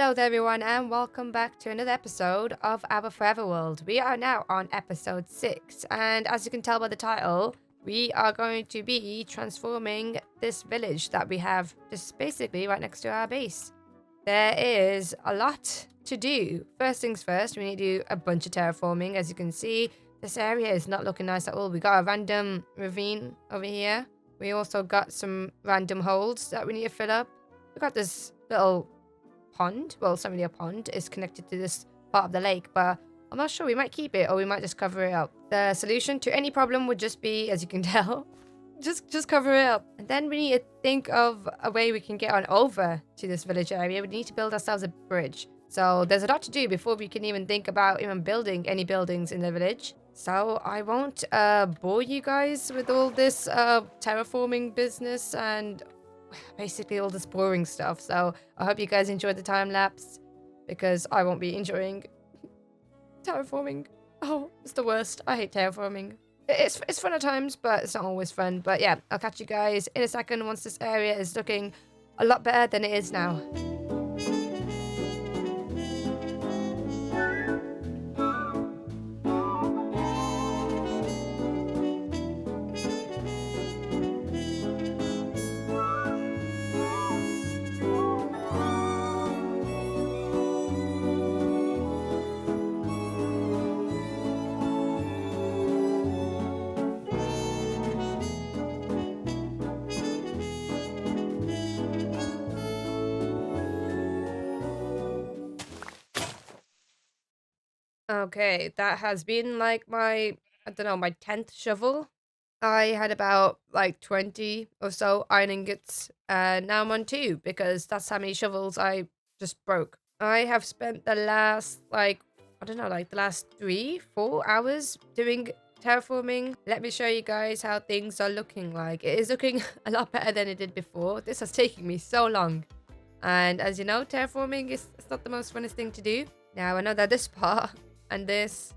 Hello there everyone and welcome back to another episode of our Forever World. We are now on episode 6 and as you can tell by the title, we are going to be transforming this village that we have just basically right next to our base. There is a lot to do. First things first, we need to do a bunch of terraforming. As you can see, this area is not looking nice at all. We got a random ravine over here. We also got some random holes that we need to fill up. We got this little pond. Well, it's not really a pond. It's connected to this part of the lake, but I'm not sure. We might keep it or we might just cover it up. The solution to any problem would just be, as you can tell, just cover it up. And then we need to think of a way we can get on over to this village area. We need to build ourselves a bridge. So there's a lot to do before we can even think about even building any buildings in the village. So I won't bore you guys with all this terraforming business and basically all this boring stuff. So I hope you guys enjoyed the time lapse because I won't be enjoying terraforming. Oh, it's the worst. I hate terraforming. It's fun at times, but it's not always fun. But yeah, I'll catch you guys in a second once this area is looking a lot better than it is now. Okay, that has been like my, I don't know, my 10th shovel. I had about like 20 or so iron ingots, and now I'm on 2 because that's how many shovels I just broke. I have spent the last, like, I don't know, like the last 3-4 hours doing terraforming. Let me show you guys how things are looking like. It is looking a lot better than it did before. This has taken me so long. And as you know, terraforming is it's not the most funnest thing to do. Now, I know that this part and this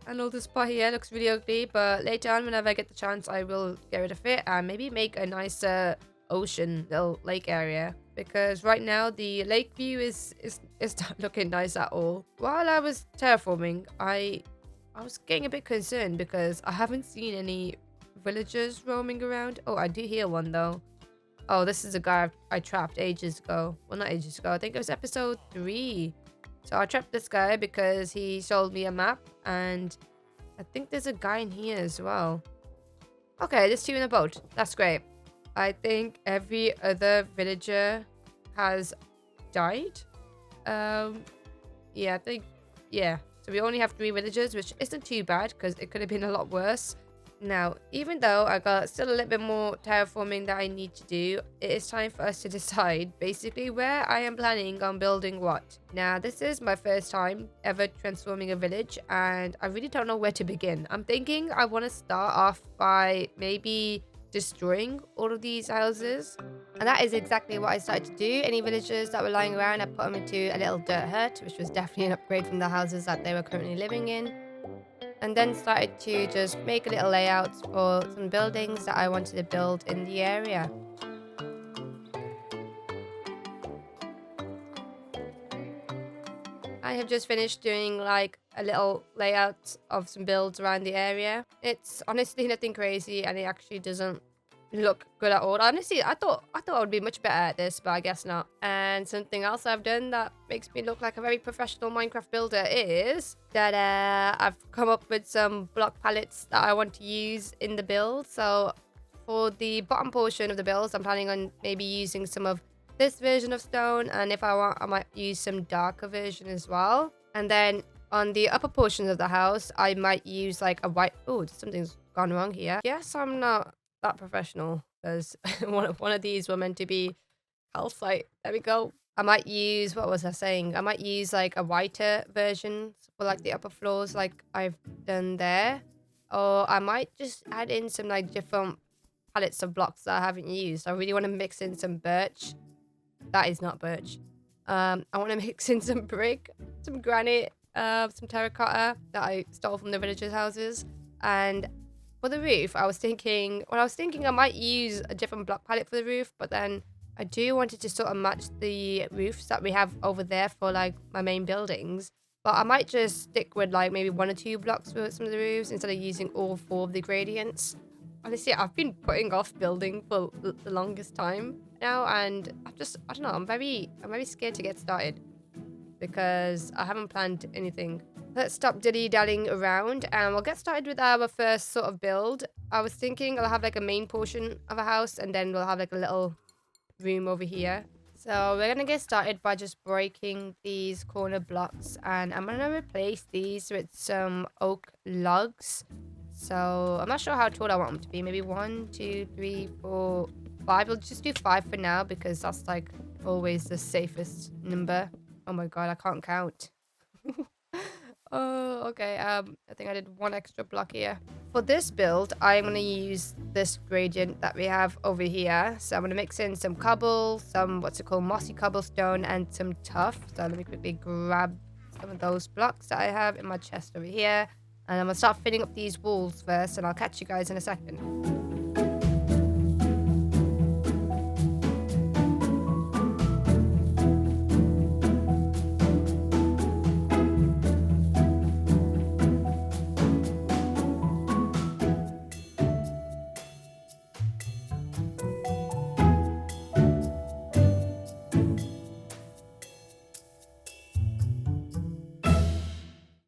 and all this part here looks really ugly, but later on, whenever I get the chance, I will get rid of it and maybe make a nicer ocean little lake area, because right now the lake view is not looking nice at all. While I was terraforming, I was getting a bit concerned because I haven't seen any villagers roaming around. Oh, I do hear one though. Oh, this is a guy I trapped ages ago. Well, not ages ago. I think it was episode 3. So I trapped this guy because he sold me a map, and I think there's a guy in here as well. Okay, there's 2 in a boat. That's great. I think every other villager has died. Yeah, I think, yeah. So we only have 3 villagers, which isn't too bad because it could have been a lot worse. Now, even though I got still a little bit more terraforming that I need to do, it is time for us to decide basically where I am planning on building what. Now, this is my first time ever transforming a village and I really don't know where to begin. I'm thinking I want to start off by maybe destroying all of these houses. And that is exactly what I started to do. Any villagers that were lying around, I put them into a little dirt hut, which was definitely an upgrade from the houses that they were currently living in. And then started to just make a little layout for some buildings that I wanted to build in the area. I have just finished doing like a little layout of some builds around the area. It's honestly nothing crazy and it actually doesn't look good at all. Honestly, I thought I would be much better at this, but I guess not. And something else I've done that makes me look like a very professional Minecraft builder is that I've come up with some block pallets that I want to use in the build. So for the bottom portion of the builds, I'm planning on maybe using some of this version of stone, and if I want, I might use some darker version as well. And then on the upper portion of the house, I might use like a white. Oh, something's gone wrong here. Yes, I'm not that professional because one of these were meant to be calcite. There we go. I might use, what was I saying? I might use like a whiter version for like the upper floors like I've done there. Or I might just add in some like different palettes of blocks that I haven't used. I really want to mix in some birch. That is not birch. I want to mix in some brick, some granite, some terracotta that I stole from the villagers' houses. And for the roof, I was thinking I might use a different block palette for the roof, but then I do want it to sort of match the roofs that we have over there for like my main buildings. But I might just stick with like maybe 1 or 2 blocks for some of the roofs instead of using all 4 of the gradients. Honestly, I've been putting off building for the longest time now, and I don't know, I'm very scared to get started because I haven't planned anything. Let's stop dilly-dallying around and we'll get started with our first sort of build. I was thinking I'll have like a main portion of a house and then we'll have like a little room over here. So we're gonna get started by just breaking these corner blocks, and I'm gonna replace these with some oak logs. So I'm not sure how tall I want them to be. Maybe 1, 2, 3, 4, 5. We'll just do 5 for now because that's like always the safest number. Oh my god, I can't count. Oh, okay. I think I did 1 extra block here. For this build, I'm going to use this gradient that we have over here. So I'm going to mix in some cobble, some mossy cobblestone, and some tuff. So let me quickly grab some of those blocks that I have in my chest over here. And I'm going to start filling up these walls first, and I'll catch you guys in a second.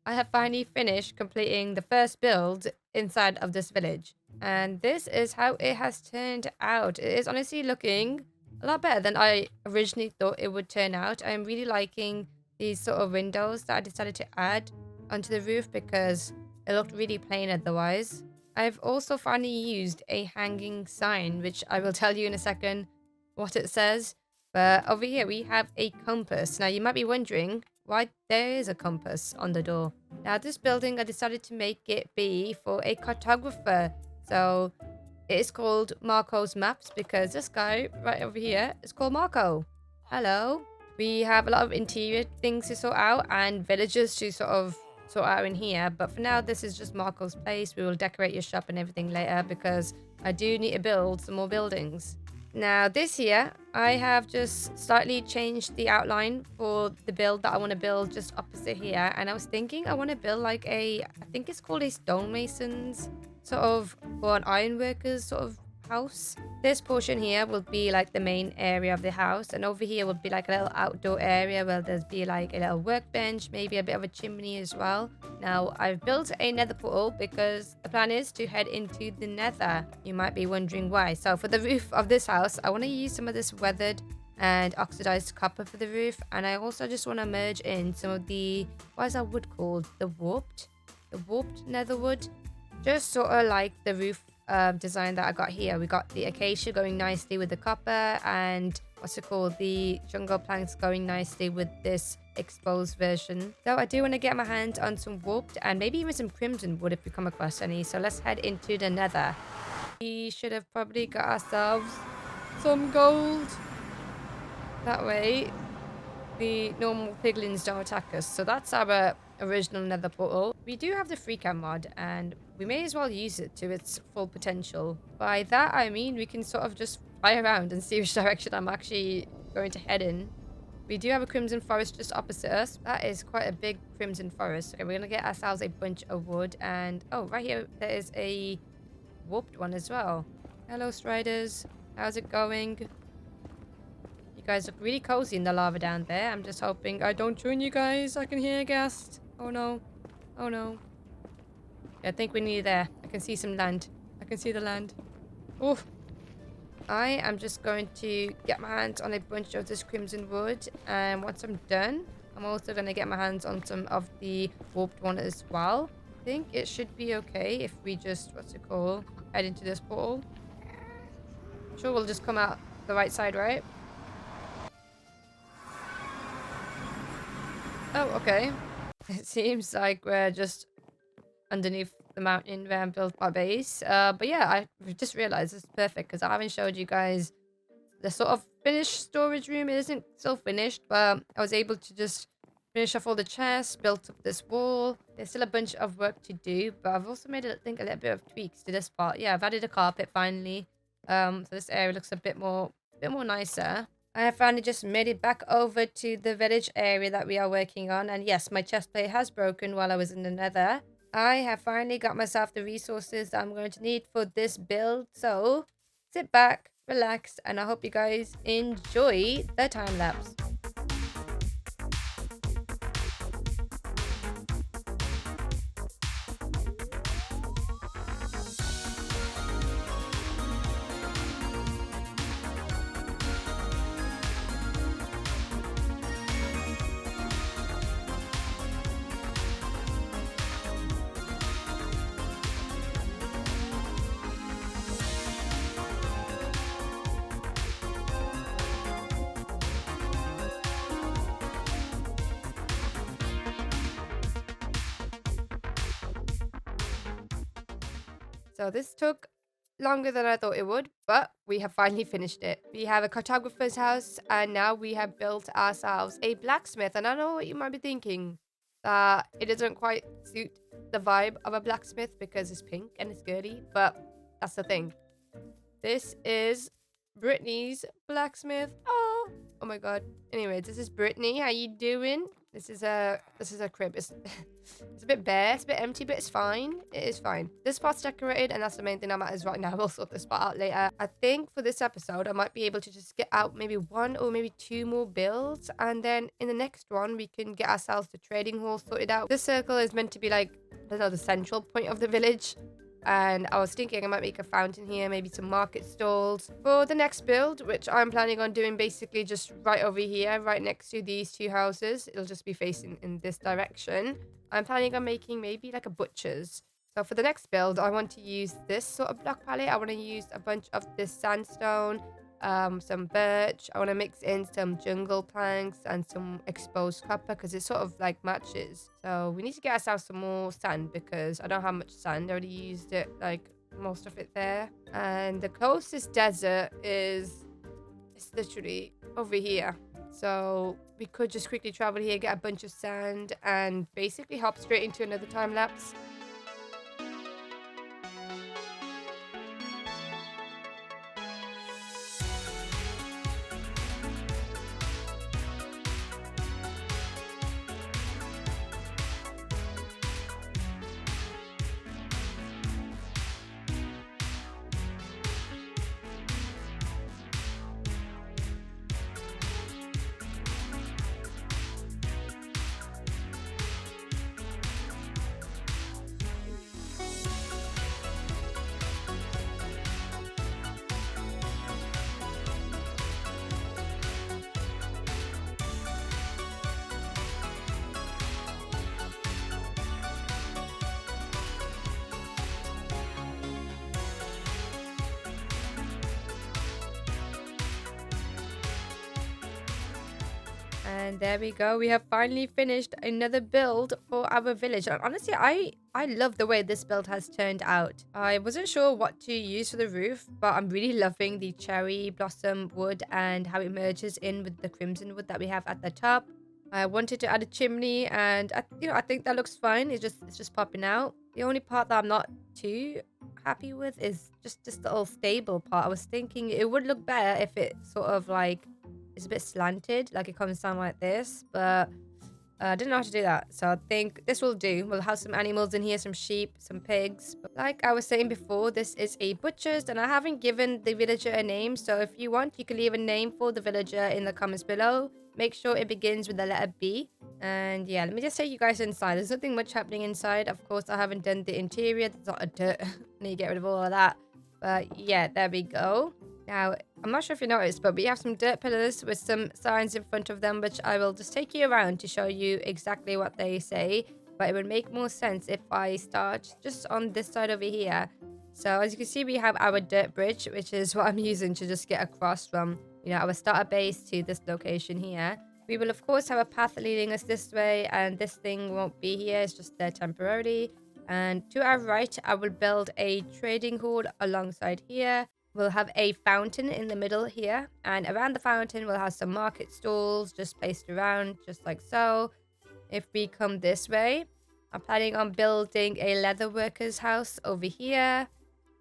I have finally finished completing the first build inside of this village. And this is how it has turned out. It is honestly looking a lot better than I originally thought it would turn out. I'm really liking these sort of windows that I decided to add onto the roof because it looked really plain otherwise. I've also finally used a hanging sign, which I will tell you in a second what it says. But over here we have a compass. Now you might be wondering why there is a compass on the door. Now this building I decided to make it be for a cartographer. So it is called Marco's Maps because this guy right over here is called Marco. Hello. We have a lot of interior things to sort out and villagers to sort out in here. But for now this is just Marco's place. We will decorate your shop and everything later because I do need to build some more buildings. Now this here, I have just slightly changed the outline for the build that I want to build just opposite here. And I was thinking I want to build like I think it's called a stonemason's sort of, or an ironworker's sort of house. This portion here will be like the main area of the house. And over here will be like a little outdoor area where there's be like a little workbench, maybe a bit of a chimney as well. Now, I've built a nether portal because the plan is to head into the nether. You might be wondering why. So for the roof of this house, I want to use some of this weathered and oxidized copper for the roof. And I also just want to merge in some of the, what is that wood called? The warped nether wood. Just sort of like the roof design that I got here. We got the acacia going nicely with the copper and the jungle planks going nicely with this exposed version. So I do want to get my hands on some warped and maybe even some crimson wood if we come across any. So let's head into the nether. We should have probably got ourselves some gold. That way the normal piglins don't attack us. So that's our original nether portal. We do have the free cam mod and we may as well use it to its full potential. By that I mean we can sort of just fly around and see which direction I'm actually going to head in. We do have a crimson forest just opposite us. That is quite a big crimson forest. Okay, we're gonna get ourselves a bunch of wood and oh, right here there is a warped one as well. Hello striders, how's it going? You guys look really cozy in the lava down there. I'm just hoping I don't join you guys. I can hear a ghast. Oh no. Oh no. Yeah, I think we're near there. I can see some land. I can see the land. Oh. I am just going to get my hands on a bunch of this crimson wood. And once I'm done, I'm also going to get my hands on some of the warped one as well. I think it should be okay if we just, head into this portal. I'm sure we'll just come out the right side, right? Oh, okay. It seems like we're just underneath the mountain where I built my base. But yeah, I just realized it's perfect because I haven't showed you guys the sort of finished storage room. It isn't still finished, but I was able to just finish off all the chests, built up this wall. There's still a bunch of work to do, but I've also made, I think, a little bit of tweaks to this part. Yeah, I've added a carpet finally. So this area looks a bit more a bit more nicer. I have finally just made it back over to the village area that we are working on. And yes, my chest plate has broken while I was in the nether. I have finally got myself the resources that I'm going to need for this build. So sit back, relax, and I hope you guys enjoy the time lapse. So this took longer than I thought it would, but we have finally finished it. We have a cartographer's house, and now we have built ourselves a blacksmith. And I know what you might be thinking, that it doesn't quite suit the vibe of a blacksmith because it's pink and it's girly, but that's the thing. This is Brittany's blacksmith. Oh my god. Anyway, this is Brittany. How you doing? This is a crib. It's it's a bit bare, it's a bit empty, but it's fine. It is fine. This spot's decorated, and that's the main thing that matters right now. We'll sort this spot out later. I think for this episode, I might be able to just get out maybe 1 or maybe 2 more builds, and then in the next one, we can get ourselves the trading hall sorted out. This circle is meant to be like, I don't know, the central point of the village. And I was thinking I might make a fountain here, maybe some market stalls. For the next build, which I'm planning on doing basically just right over here, right next to these 2 houses. It'll just be facing in this direction. I'm planning on making maybe like a butcher's. So for the next build, I want to use this sort of block palette. I want to use a bunch of this sandstone, some birch. I want to mix in some jungle planks and some exposed copper because it sort of like matches. So we need to get ourselves some more sand because I don't have much sand. I already used it, like most of it there. And the closest desert is it's literally over here. So we could just quickly travel here, get a bunch of sand, and basically hop straight into another time lapse. And there we go. We have finally finished another build for our village. And honestly, I love the way this build has turned out. I wasn't sure what to use for the roof, but I'm really loving the cherry blossom wood and how it merges in with the crimson wood that we have at the top. I wanted to add a chimney, and I think that looks fine. It's just popping out. The only part that I'm not too happy with is just this little stable part. I was thinking it would look better if it sort of like it's a bit slanted, like it comes down like this, but I didn't know how to do that. So I think this will do. We'll have some animals in here, some sheep, some pigs. But like I was saying before, this is a butcher's, and I haven't given the villager a name. So if you want, you can leave a name for the villager in the comments below. Make sure it begins with the letter B. And yeah, let me just take you guys inside. There's nothing much happening inside. Of course, I haven't done the interior. There's a lot of dirt. I need to get rid of all of that. But yeah, there we go. Now, I'm not sure if you noticed, but we have some dirt pillars with some signs in front of them, which I will just take you around to show you exactly what they say. But it would make more sense if I start just on this side over here. So as you can see, we have our dirt bridge, which is what I'm using to just get across from, our starter base to this location here. We will, of course, have a path leading us this way, and this thing won't be here. It's just there temporarily. And to our right, I will build a trading hall alongside here. We'll have a fountain in the middle here, and around the fountain we'll have some market stalls just placed around, just like so. If we come this way, I'm planning on building a leather worker's house over here,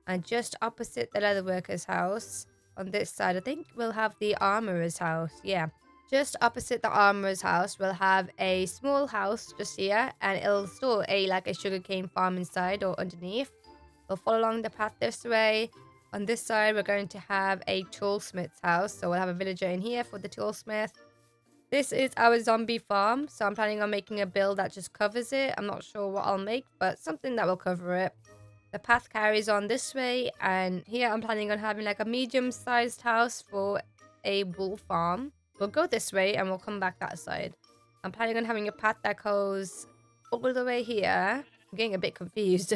and just opposite the leather worker's house, on this side, I think we'll have the armorer's house. Yeah. Just opposite the armorer's house, we'll have a small house just here, and it'll store a sugarcane farm inside or underneath. We'll follow along the path this way. On this side, we're going to have a toolsmith's house, so we'll have a villager in here for the toolsmith. This is our zombie farm, so I'm planning on making a build that just covers it. I'm not sure what I'll make, but something that will cover it. The path carries on this way, and here I'm planning on having like a medium-sized house for a wool farm. We'll go this way and we'll come back that side. I'm planning on having a path that goes all the way here. I'm getting a bit confused.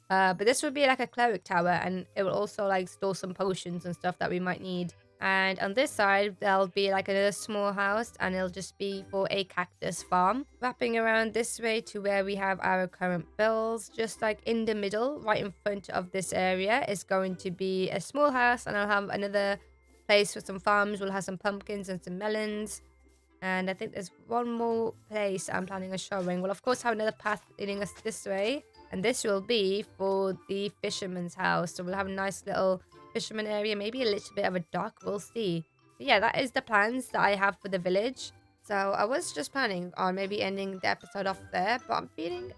But this would be like a cleric tower, and it will also like store some potions and stuff that we might need. And on this side, there'll be like another small house, and it'll just be for a cactus farm. Wrapping around this way to where we have our current builds, just like in the middle, right in front of this area, is going to be a small house, and I'll have another place with some farms. We'll have some pumpkins and some melons. And I think there's one more place I'm planning on showing. We'll of course have another path leading us this way. And this will be for the fisherman's house. So we'll have a nice little fisherman area, maybe a little bit of a dock, we'll see. But yeah, that is the plans that I have for the village. So I was just planning on maybe ending the episode off there, but I'm feeling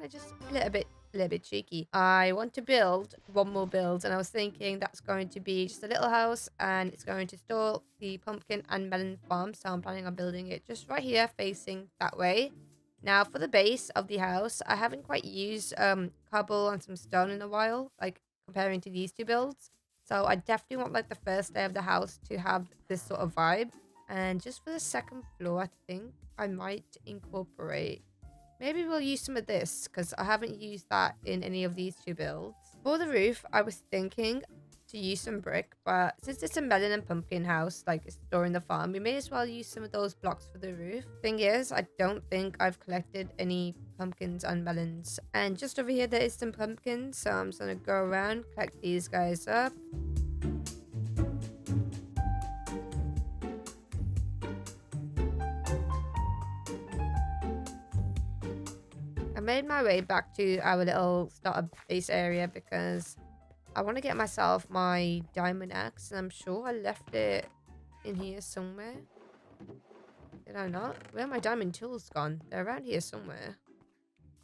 just a little bit cheeky. I want to build one more build, and I was thinking that's going to be just a little house, and it's going to store the pumpkin and melon farm. So I'm planning on building it just right here facing that way. Now for the base of the house, I haven't quite used cobble and some stone in a while, like comparing to these two builds. So I definitely want like the first day of the house to have this sort of vibe. And just for the second floor, I think I might incorporate, maybe we'll use some of this, because I haven't used that in any of these two builds. For the roof, I was thinking to use some brick, but since it's a melon and pumpkin house, like it's storing the farm, we may as well use some of those blocks for the roof. Thing is, I don't think I've collected any pumpkins and melons. And just over here, there is some pumpkins, so I'm just gonna go around, collect these guys up. I made my way back to our little starter base area because I want to get myself my diamond axe, and I'm sure I left it in here somewhere. Did I not? Where are my diamond tools gone? They're around here somewhere.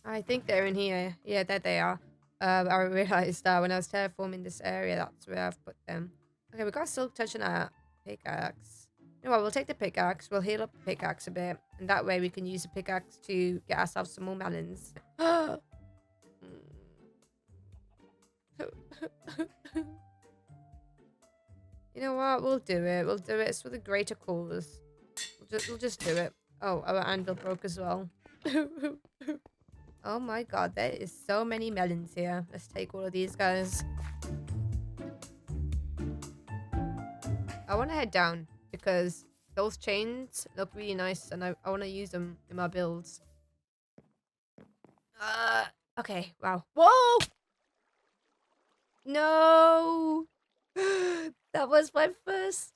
I think they're in here. Yeah, there they are. I realized that when I was terraforming this area, that's where I've put them. Okay, we got silk touch on our pickaxe. You know what, we'll take the pickaxe. We'll heal up the pickaxe a bit, and that way we can use the pickaxe to get ourselves some more melons. You know what? We'll do it. We'll do it. It's for the greater cause. We'll just do it. Oh, our anvil broke as well. Oh my god, there is so many melons here. Let's take all of these guys. I want to head down because those chains look really nice, and I want to use them in my builds. Okay, wow. Whoa! No! That was my first...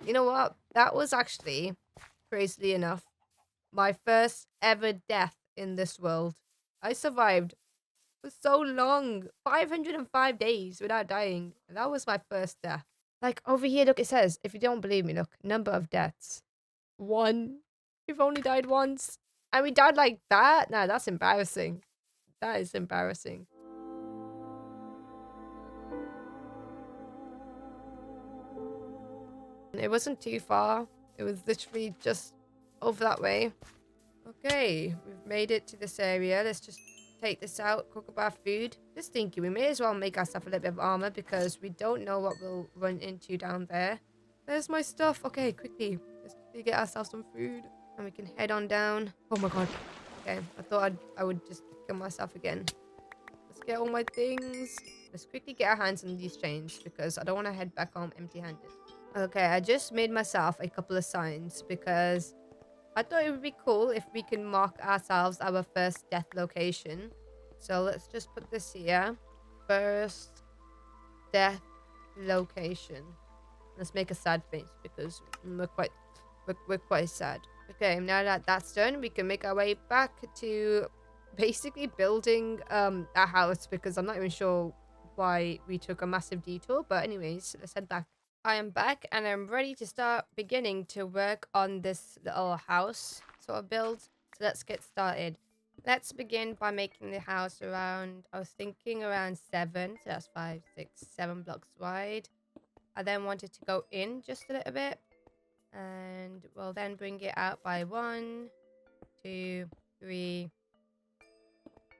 You know what? That was actually, crazily enough, my first ever death in this world. I survived for so long. 505 days without dying. And that was my first death. Like, over here, look, it says, if you don't believe me, look, number of deaths. 1. We've only died once. And we died like that? Nah, that's embarrassing. That is embarrassing. It wasn't too far. It was literally just over that way. Okay, we've made it to this area. Let's just take this out, cook up our food. Just thinking, we may as well make ourselves a little bit of armor because we don't know what we'll run into down there. There's my stuff. Okay, quickly. Let's quickly get ourselves some food and we can head on down. Oh my god. Okay, I thought I would just kill myself again. Let's get all my things. Let's quickly get our hands on these chains because I don't want to head back home empty-handed. Okay, I just made myself a couple of signs because I thought it would be cool if we can mark ourselves our first death location. So let's just put this here. First death location. Let's make a sad face because we're quite sad. Okay, now that that's done, we can make our way back to basically building a house because I'm not even sure why we took a massive detour. But anyways, let's head back. I am back and I'm ready to start beginning to work on this little house sort of build. So let's get started. Let's begin by making the house around, I was thinking around 7. So that's 5, 6, 7 blocks wide. I then wanted to go in just a little bit. And we'll then bring it out by 1, 2, 3,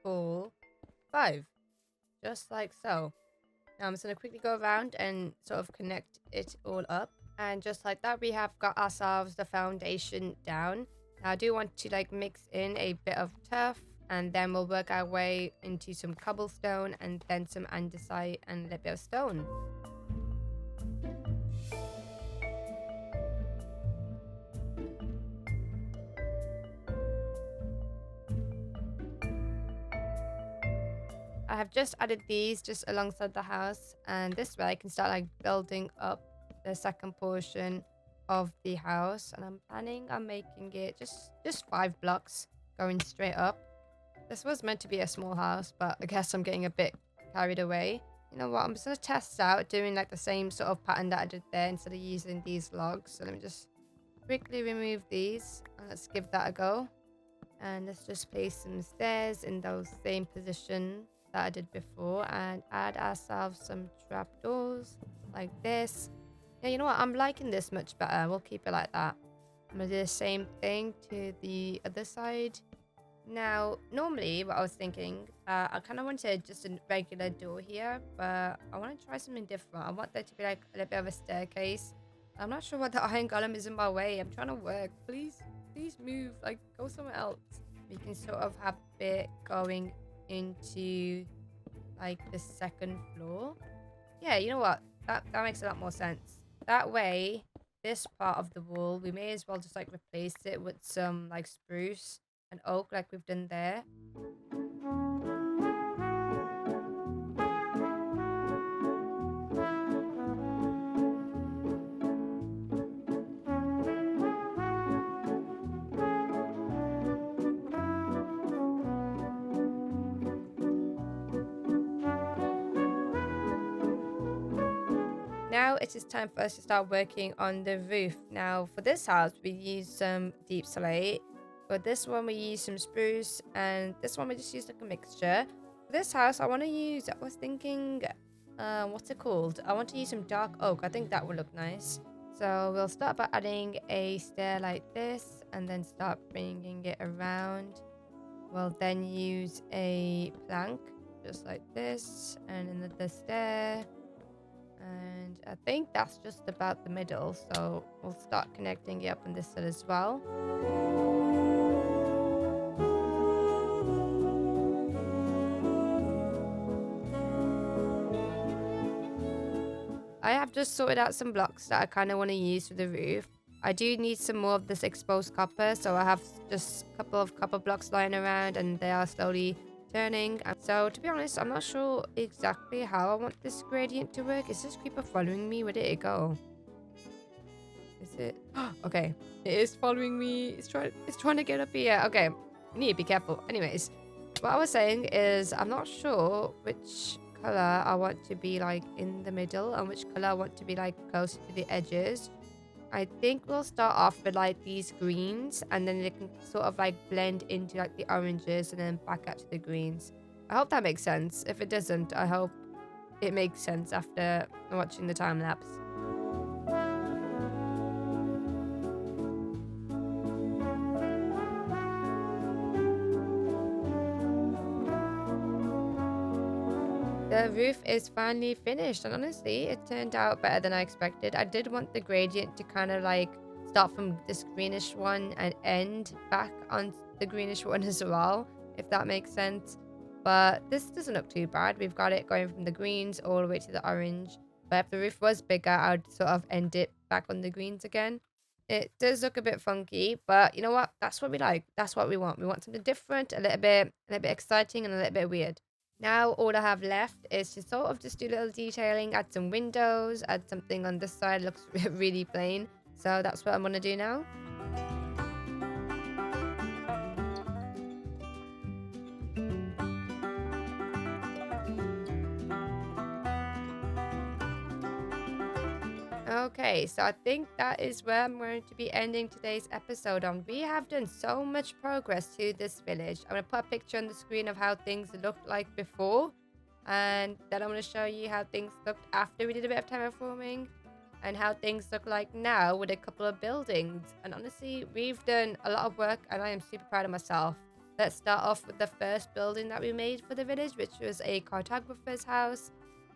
4, 5. Just like so. Now I'm just going to quickly go around and sort of connect it all up. And just like that, we have got ourselves the foundation down. Now I do want to like mix in a bit of turf. And then we'll work our way into some cobblestone and then some andesite and a little bit of stone. I have just added these just alongside the house, and this way I can start like building up the second portion of the house. And I'm planning on making it just 5 blocks going straight up. This was meant to be a small house, but I guess I'm getting a bit carried away. You know what, I'm just gonna test out doing like the same sort of pattern that I did there instead of using these logs. So let me just quickly remove these and let's give that a go. And let's just place some stairs in those same position that I did before and add ourselves some trapdoors like this. Yeah, you know what? I'm liking this much better. We'll keep it like that. I'm gonna do the same thing to the other side. Now, normally what I was thinking, I kind of wanted just a regular door here, but I want to try something different. I want there to be like a little bit of a staircase. I'm not sure what the iron golem is in my way. I'm trying to work. Please move. Like, go somewhere else. We can sort of have it going into like the second floor. Yeah, you know what, that makes a lot more sense. That way this part of the wall, we may as well just like replace it with some like spruce and oak like we've done there. Now it is time for us to start working on the roof. Now for this house, we use some deep slate. For this one, we use some spruce, and this one we just use like a mixture. For this house, I want to use, I was thinking, what's it called? I want to use some dark oak. I think that would look nice. So we'll start by adding a stair like this, and then start bringing it around. We'll then use a plank, just like this, and another stair. And I think that's just about the middle, so we'll start connecting it up on this side as well. I have just sorted out some blocks that I kind of want to use for the roof. I do need some more of this exposed copper, so I have just a couple of copper blocks lying around and they are slowly turning. So to be honest, I'm not sure exactly how I want this gradient to work. Is this creeper following me? Where did it go? Is it? Okay, it is following me. It's trying to get up here. Okay, I need to be careful. Anyways, what I was saying is I'm not sure which color I want to be like in the middle and which color I want to be like closer to the edges. I think we'll start off with like these greens, and then they can sort of like blend into like the oranges and then back up to the greens. I hope that makes sense. If it doesn't, I hope it makes sense after watching the time lapse. The roof is finally finished, and honestly, it turned out better than I expected. I did want the gradient to kind of like start from this greenish one and end back on the greenish one as well, if that makes sense. But this doesn't look too bad. We've got it going from the greens all the way to the orange. But if the roof was bigger, I'd sort of end it back on the greens again. It does look a bit funky, but you know what? That's what we like. That's what we want. We want something different, a little bit exciting, and a little bit weird. Now all I have left is to sort of just do a little detailing, add some windows, add something on this side, looks really plain. So that's what I'm going to do now. Okay, so I think that is where I'm going to be ending today's episode on. We have done so much progress to this village. I'm going to put a picture on the screen of how things looked like before, and then I'm going to show you how things looked after we did a bit of terraforming, and how things look like now with a couple of buildings. And honestly, we've done a lot of work, and I am super proud of myself. Let's start off with the first building that we made for the village, which was a cartographer's house.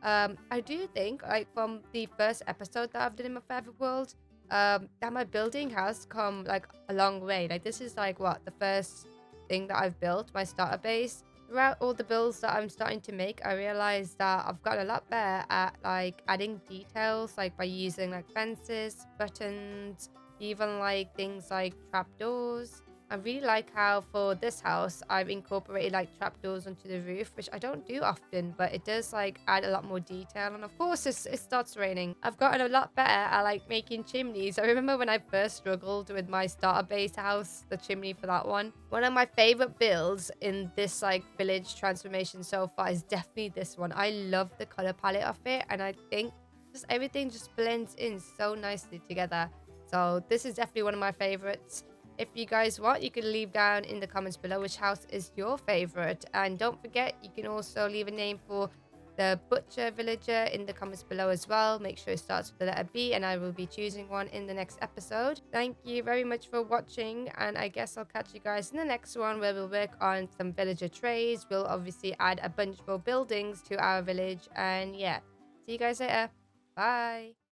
I do think, like, from the first episode that I've done in my favorite world, that my building has come like a long way. Like, this is like what the first thing that I've built, my starter base. Throughout all the builds that I'm starting to make, I realized that I've gotten a lot better at like adding details, like by using like fences, buttons, even like things like trapdoors. I really like how for this house I've incorporated like trapdoors onto the roof, which I don't do often, but it does like add a lot more detail. And of course, it starts raining. I've gotten a lot better at like making chimneys. I remember when I first struggled with my starter base house, the chimney for that one. One of my favorite builds in this like village transformation so far is definitely this one. I love the color palette of it, and I think just everything just blends in so nicely together. So this is definitely one of my favorites. If you guys want, you can leave down in the comments below which house is your favorite. And don't forget, you can also leave a name for the butcher villager in the comments below as well. Make sure it starts with the letter B, and I will be choosing one in the next episode. Thank you very much for watching, and I guess I'll catch you guys in the next one, where we'll work on some villager trays. We'll obviously add a bunch more buildings to our village, and yeah, see you guys later. Bye.